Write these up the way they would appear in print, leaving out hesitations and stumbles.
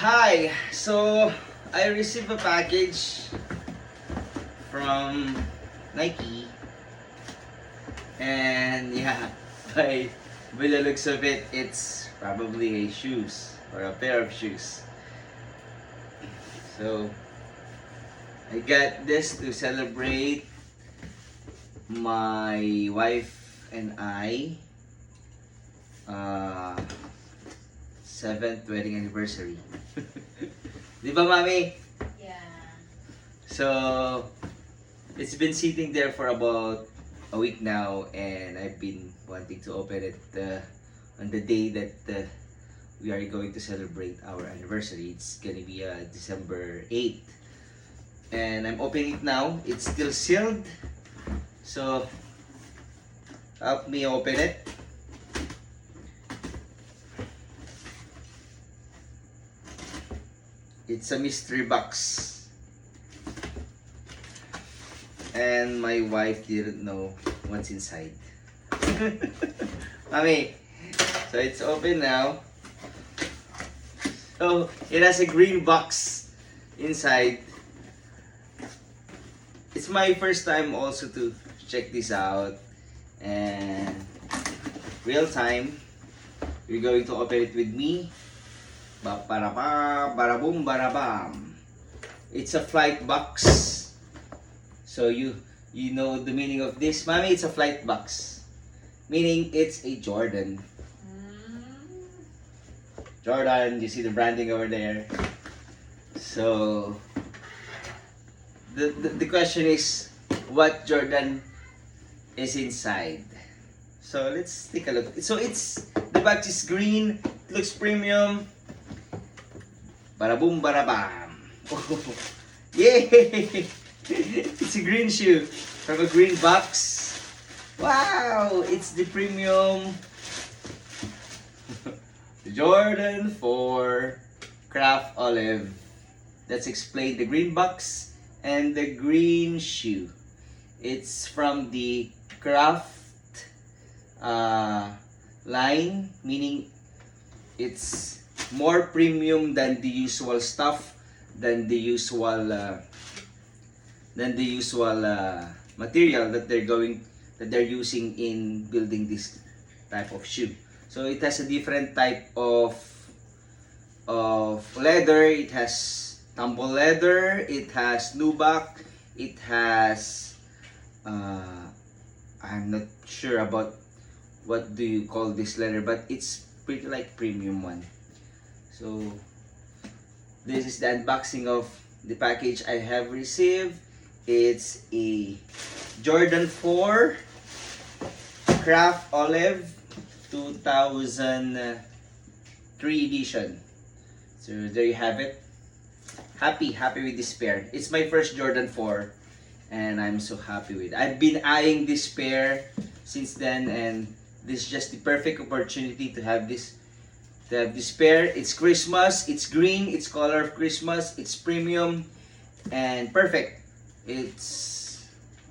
Hi! So, I received a package from Nike, and yeah, by the looks of it, it's probably a shoes or a pair of shoes. So, I got this to celebrate my wife and I uh, 7th wedding anniversary. Di ba, Mami? Yeah. So, it's been sitting there for about a week now, and I've been wanting to open it on the day that we are going to celebrate our anniversary. It's gonna be December 8th. And I'm opening it now. It's still sealed. So, help me open it. It's a mystery box. And my wife didn't know what's inside. Mami, so it's open now. So it has a green box inside. It's my first time also to check this out, and real time. You're going to open it with me. Ba para ba, barabum barabam. It's a flight box. So you know the meaning of this, Mommy. It's a flight box, meaning it's a Jordan. Jordan, you see the branding over there. So the question is, what Jordan is inside? So let's take a look. So the box is green. It looks premium. Barabum barabam. Yay! It's a green shoe from a green box. Wow! It's the premium Jordan 4 Craft Olive. Let's explain the green box and the green shoe. It's from the Craft line, meaning it's more premium than the usual stuff, than the usual material that they're using in building this type of shoe. So it has a different type of leather. It has tumble leather. It has nubuck. It has I'm not sure about what do you call this leather, but it's pretty like premium one. So this is the unboxing of the package I have received. It's a Jordan 4 Craft Olive 2003 edition. So there you have it. Happy with this pair. It's my first Jordan 4, and I'm so happy with it. I've been eyeing this pair since then, and this is just the perfect opportunity to have this pair. It's Christmas, it's green, it's color of Christmas, it's premium, and perfect. It's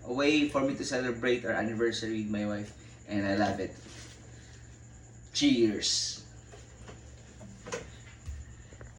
a way for me to celebrate our anniversary with my wife, and I love it. Cheers!